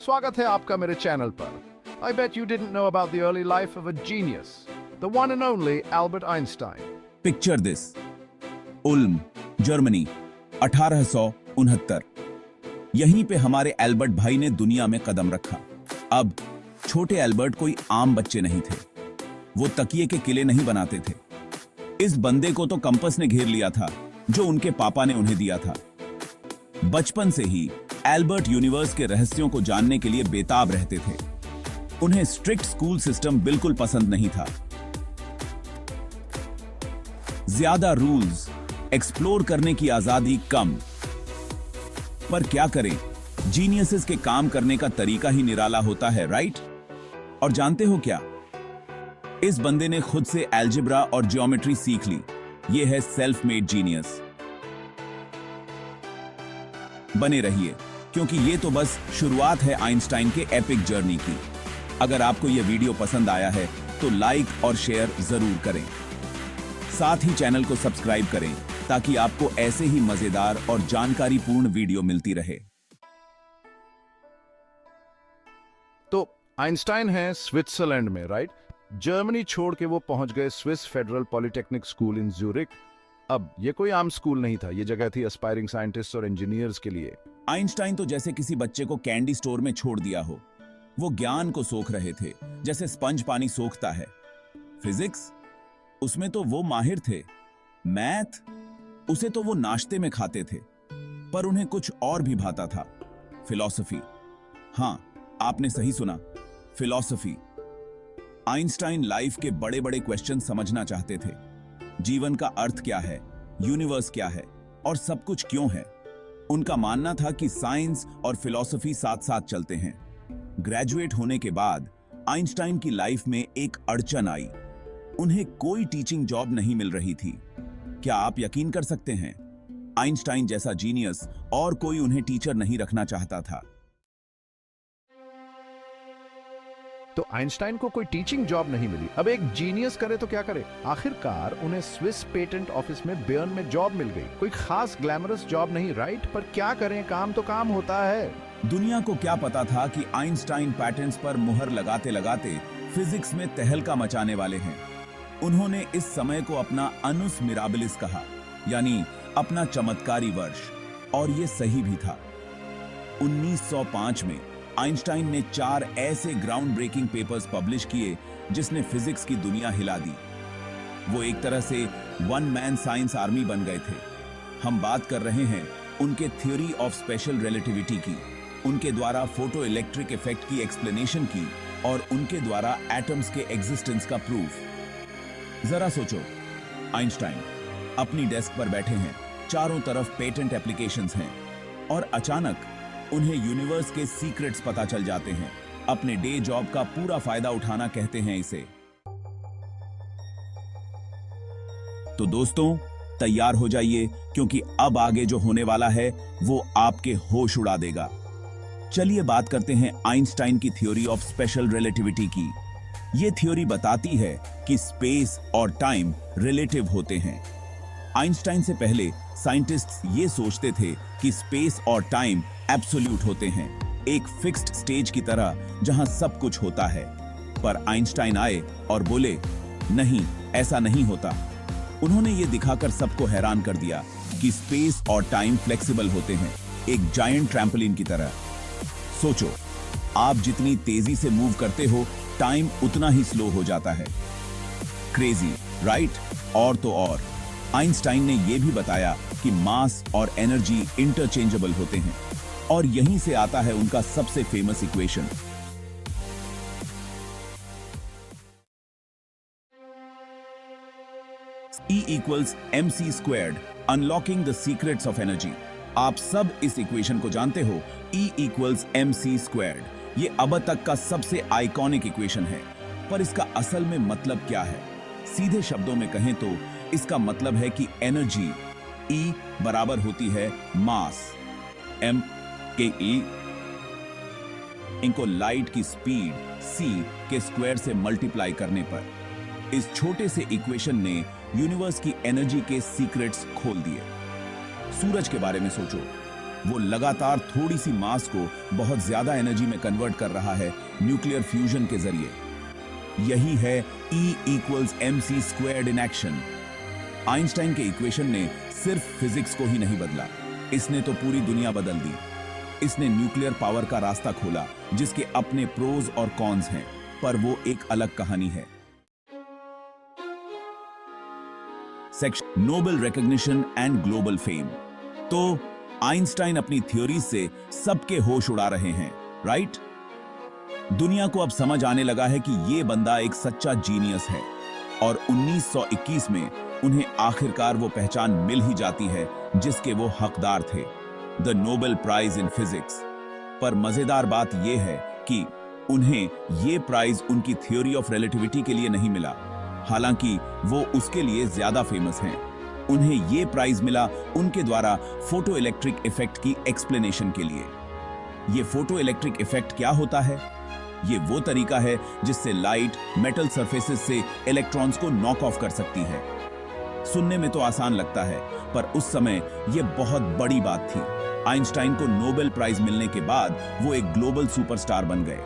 स्वागत है आपका मेरे चैनल पर। I bet you didn't know about the early life of a genius, the one and only Albert Einstein. Picture this. Uloom, Germany, 1869। यहीं पे हमारे एल्बर्ट भाई ने दुनिया में कदम रखा। अब छोटे एल्बर्ट कोई आम बच्चे नहीं थे। वो तकिए के किले नहीं बनाते थे। इस बंदे को तो कंपास ने घेर लिया था, जो उनके पापा ने उन्हें दिया था। बचपन से ही एल्बर्ट यूनिवर्स के रहस्यों को जानने के लिए बेताब रहते थे। उन्हें स्ट्रिक्ट स्कूल सिस्टम बिल्कुल पसंद नहीं था। ज्यादा रूल्स, एक्सप्लोर करने की आजादी कम। पर क्या करें, जीनियसेस के काम करने का तरीका ही निराला होता है, राइट? और जानते हो क्या, इस बंदे ने खुद से अलजेब्रा और ज्योमेट्री सीख ली। यह है सेल्फ मेड जीनियस। बने रहिए, क्योंकि ये तो बस शुरुआत है आइंस्टाइन के एपिक जर्नी की। अगर आपको यह वीडियो पसंद आया है तो लाइक और शेयर जरूर करें। साथ ही चैनल को सब्सक्राइब करें ताकि आपको ऐसे ही मजेदार और जानकारीपूर्ण वीडियो मिलती रहे। तो आइंस्टाइन है स्विट्जरलैंड में, राइट? जर्मनी छोड़ के वो पहुंच गए स्विस फेडरल पॉलिटेक्निक स्कूल इन ज्यूरिक। अब ये कोई आम स्कूल नहीं था, ये जगह थी एस्पायरिंग साइंटिस्ट और इंजीनियर्स के लिए। आइंस्टाइन तो जैसे किसी बच्चे को कैंडी स्टोर में छोड़ दिया हो। वो ज्ञान को सोख रहे थे, जैसे स्पंज पानी सोखता है। फिजिक्स, उसमें तो वो माहिर थे। मैथ, उसे तो वो नाश्ते में खाते थे। पर उन्हें कुछ और भी भाता था, फिलॉसफी। हां, आपने सही सुना, फिलॉसफी। आइंस्टाइन लाइफ के बड़े बड़े क्वेश्चन समझना चाहते थे। जीवन का अर्थ क्या है, यूनिवर्स क्या है और सब कुछ क्यों है। उनका मानना था कि साइंस और फिलॉसफी साथ साथ चलते हैं। ग्रेजुएट होने के बाद आइंस्टाइन की लाइफ में एक अड़चन आई। उन्हें कोई टीचिंग जॉब नहीं मिल रही थी। क्या आप यकीन कर सकते हैं, आइंस्टाइन जैसा जीनियस और कोई उन्हें टीचर नहीं रखना चाहता था। तो आइंस्टाइन को कोई टीचिंग जॉब नहीं मिली। अब एक जीनियस करे तो क्या करे? आखिरकार उन्हें स्विस पेटेंट ऑफिस में बेर्न में जॉब मिल गई। कोई खास ग्लैमरस जॉब नहीं, राइट? पर क्या करें, काम तो काम होता है। दुनिया को क्या पता था कि आइंस्टाइन पैटेंट्स पर मुहर लगाते लगाते फिजिक्स में तहलका मचाने वाले हैं। उन्होंने इस समय को अपना अनुस मिराबिलिस कहा, यानी अपना चमत्कारी वर्ष। और यह सही भी था। 1905 में आइंस्टाइन ने 4 ऐसे ग्राउंड ब्रेकिंग पेपर्स पब्लिश किए जिसने फिजिक्स की दुनिया हिला दी। वो एक तरह से वन मैन साइंस आर्मी बन गए थे। हम बात कर रहे हैं उनके थ्योरी ऑफ स्पेशल रिलेटिविटी की, उनके द्वारा फोटो इलेक्ट्रिक इफेक्ट की एक्सप्लेनेशन की और उनके द्वारा एटम्स के एग्जिस्टेंस का प्रूफ। जरा सोचो, आइंस्टाइन अपनी डेस्क पर बैठे हैं, चारों तरफ पेटेंट एप्लीकेशंस हैं और अचानक उन्हें यूनिवर्स के सीक्रेट्स पता चल जाते हैं। अपने डे जॉब का पूरा फायदा उठाना कहते हैं इसे। तो दोस्तों, तैयार हो जाइए, क्योंकि अब आगे जो होने वाला है वो आपके होश उड़ा देगा। चलिए बात करते हैं आइंस्टाइन की थ्योरी ऑफ स्पेशल रिलेटिविटी की। यह थ्योरी बताती है कि स्पेस और टाइम रिलेटिव होते हैं। आइंस्टाइन से पहले साइंटिस्ट्स ये सोचते थे कि स्पेस और टाइम एब्सोल्यूट होते हैं, एक फिक्स्ड स्टेज की तरह जहां सब कुछ होता है। पर आइंस्टाइन आए और बोले, नहीं, ऐसा नहीं होता। उन्होंने ये दिखाकर सबको हैरान कर दिया कि स्पेस और टाइम फ्लेक्सिबल होते हैं, एक जायंट ट्रैम्पोलिन की तरह। सोचो, आप जितनी तेजी से मूव करते हो, टाइम उतना ही स्लो हो जाता है। Crazy, right? और तो और आइंस्टाइन ने यह भी बताया कि मास और एनर्जी इंटरचेंजेबल होते हैं। और यहीं से आता है उनका सबसे famous equation. E=mc², unlocking the secrets of energy. आप सब इस इक्वेशन को जानते हो, E=mc²। ये अब तक का सबसे आइकॉनिक इक्वेशन है। पर इसका असल में मतलब क्या है? सीधे शब्दों में कहें तो इसका मतलब है कि एनर्जी E बराबर होती है मास m के E, इनको लाइट की स्पीड c के स्क्वायर से मल्टीप्लाई करने पर। इस छोटे से इक्वेशन ने यूनिवर्स की एनर्जी के सीक्रेट्स खोल दिए। सूरज के बारे में सोचो, वो लगातार थोड़ी सी मास को बहुत ज्यादा एनर्जी में कन्वर्ट कर रहा है न्यूक्लियर फ्यूजन के जरिए। यही है E=mc² इन एक्शन। आइंस्टाइन के इक्वेशन ने सिर्फ फिजिक्स को ही नहीं बदला, इसने तो पूरी दुनिया बदल दी। इसने न्यूक्लियर पावर का रास्ता खोला, जिसके अपने प्रोज और कॉन्स हैं, पर वो एक अलग कहानी है। Section Nobel recognition and global fame. तो आइंस्टाइन अपनी थ्योरी से सबके होश उड़ा रहे हैं, राइट? दुनिया को अब समझ आने लगा है कि ये बंदा एक सच्चा जीनियस है, और 1921 में उन्हें आखिरकार वो पहचान मिल ही जाती है जिसके वो हकदार थे, the Nobel prize in physics. पर मजेदार बात यह है कि उन्हें ये प्राइज उनकी थ्योरी ऑफ रिलेटिविटी के लिए नहीं मिला, हालांकि वो उसके लिए ज्यादा फेमस हैं। उन्हें ये प्राइज मिला उनके द्वारा फोटो इलेक्ट्रिक इफेक्ट की एक्सप्लेनेशन के लिए। ये फोटो इलेक्ट्रिक इफेक्ट क्या होता है? ये वो तरीका है जिससे लाइट मेटल सरफेसेस से इलेक्ट्रॉन्स को नॉक ऑफ कर सकती है। सुनने में तो आसान लगता है, पर उस समय ये बहुत बड़ी बात थी। आइंस्टाइन को नोबेल प्राइज मिलने के बाद वो एक ग्लोबल सुपरस्टार बन गए।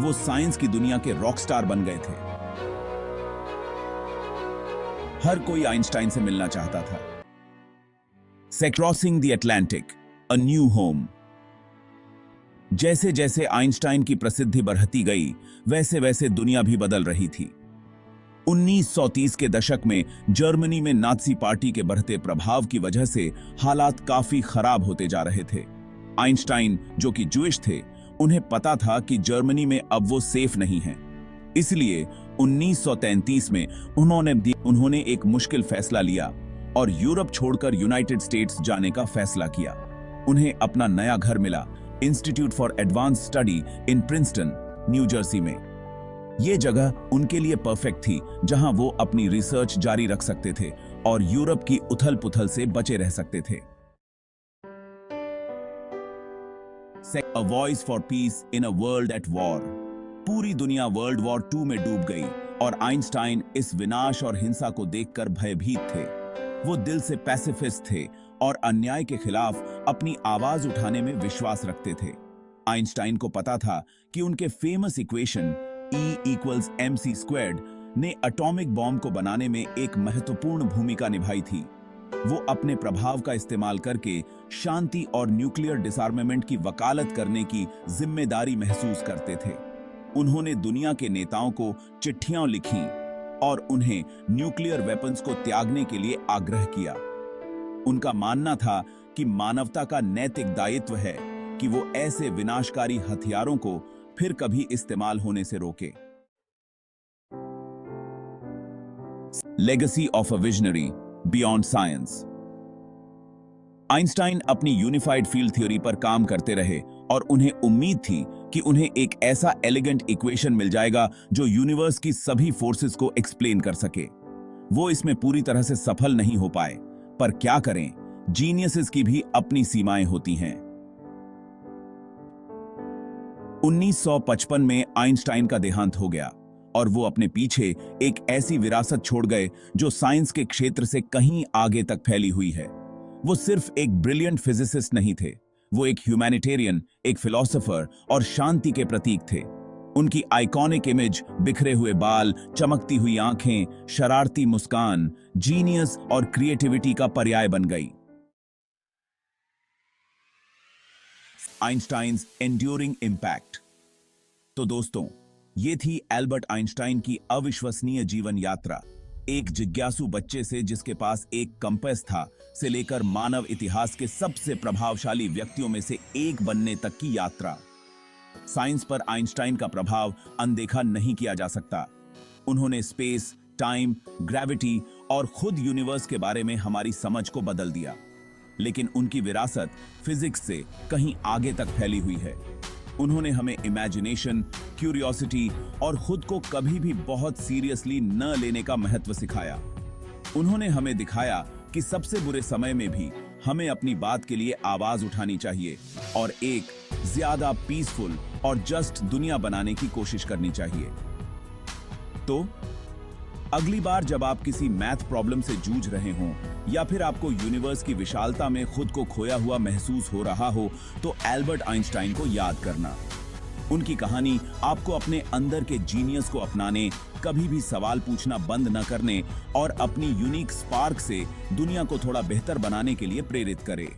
वो साइंस की दुनिया के रॉक स्टार बन गए थे। हर कोई आइंस्टाइन से मिलना चाहता था। Crossing the Atlantic, a new home. जैसे जैसे आइंस्टाइन की प्रसिद्धि बढ़ती गई, वैसे वैसे दुनिया भी बदल रही थी। 1930 के दशक में जर्मनी में नाज़ी पार्टी के बढ़ते प्रभाव की वजह से हालात काफी खराब होते जा रहे थे। आइंस्टाइन, जो कि ज्यूइश थे, उन्हें पता था कि जर्मनी में अब वो सेफ नहीं है। इसलिए 1933 में उन्होंने एक मुश्किल फैसला लिया और यूरोप छोड़कर यूनाइटेड स्टेट्स जाने का फैसला किया। उन्हें अपना नया घर मिला, institute for advance study in Princeton, new Jersey में। यह जगह उनके लिए परफेक्ट थी, जहां वो अपनी रिसर्च जारी रख सकते थे और यूरोप की उथल-पुथल से बचे रह सकते थे। A voice for piece in a world at war. पूरी दुनिया वर्ल्ड वॉर 2 में डूब गई और आइंस्टाइन इस विनाश और हिंसा को देखकर भयभीत थे। वो दिल से पैसिफिस्ट थे और अन्याय के खिलाफ अपनी आवाज उठाने में विश्वास रखते थे। आइंस्टाइन को पता था कि उनके फेमस इक्वेशन E=mc² ने एटॉमिक बॉम्ब को बनाने में एक महत्वपूर्ण भूमिका निभाई थी। वो अपने प्रभाव का इस्तेमाल करके शांति और न्यूक्लियर डिसआर्मामेंट की वकालत करने की जिम्मेदारी महसूस करते थे। उन्होंने दुनिया के नेताओं को चिट्ठियां लिखीं और उन्हें न्यूक्लियर वेपन्स को त्यागने के लिए आग्रह किया। उनका मानना था कि मानवता का नैतिक दायित्व है कि वो ऐसे विनाशकारी हथियारों को फिर कभी इस्तेमाल होने से रोके। Legacy of a visionary beyond science. Einstein अपनी यूनिफाइड फील्ड थ्योरी पर काम करते रहे और उन्हें उम्मीद थी कि उन्हें एक ऐसा एलिगेंट इक्वेशन मिल जाएगा जो यूनिवर्स की सभी फोर्सेस को एक्सप्लेन कर सके। वो इसमें पूरी तरह से सफल नहीं हो पाए, पर क्या करें, जीनियसेस की भी अपनी सीमाएं होती हैं। 1955 में आइंस्टाइन का देहांत हो गया और वो अपने पीछे एक ऐसी विरासत छोड़ गए जो साइंस के क्षेत्र से कहीं आगे तक फैली हुई है। वो सिर्फ एक ब्रिलियंट फिजिसिस्ट नहीं थे, वो एक ह्यूमैनिटेरियन, एक फिलोसोफर और शांति के प्रतीक थे। उनकी आइकॉनिक इमेज, बिखरे हुए बाल, चमकती हुई आंखें, शरारती मुस्कान, जीनियस और क्रिएटिविटी का पर्याय बन गई। Einstein's enduring impact. तो दोस्तों, ये थी एल्बर्ट आइंस्टाइन की अविश्वसनीय जीवन यात्रा। एक जिज्ञासु बच्चे से जिसके पास एक कंपास था, से लेकर मानव इतिहास के सबसे प्रभावशाली व्यक्तियों में से एक बनने तक की यात्रा। साइंस पर आइंस्टाइन का प्रभाव अनदेखा नहीं किया जा सकता। उन्होंने स्पेस, टाइम, ग्रेविटी और खुद यूनिवर्स के बारे में हमारी समझ को बदल दिया। लेकिन उनकी विरासत फिजिक्स से कहीं आगे तक फैली हुई है। उन्होंने हमें इमेजिनेशन, क्यूरियोसिटी और खुद को कभी भी बहुत सीरियसली न लेने का महत्व सिखाया। उन्होंने हमें दिखाया कि सबसे बुरे समय में भी हमें अपनी बात के लिए आवाज उठानी चाहिए और एक ज्यादा पीसफुल और जस्ट दुनिया बनाने की कोशिश करनी चाहिए। तो अगली बार जब आप किसी मैथ प्रॉब्लम से जूझ रहे हों या फिर आपको यूनिवर्स की विशालता में खुद को खोया हुआ महसूस हो रहा हो, तो एल्बर्ट आइंस्टाइन को याद करना। उनकी कहानी आपको अपने अंदर के जीनियस को अपनाने, कभी भी सवाल पूछना बंद न करने और अपनी यूनिक स्पार्क से दुनिया को थोड़ा बेहतर बनाने के लिए प्रेरित करे।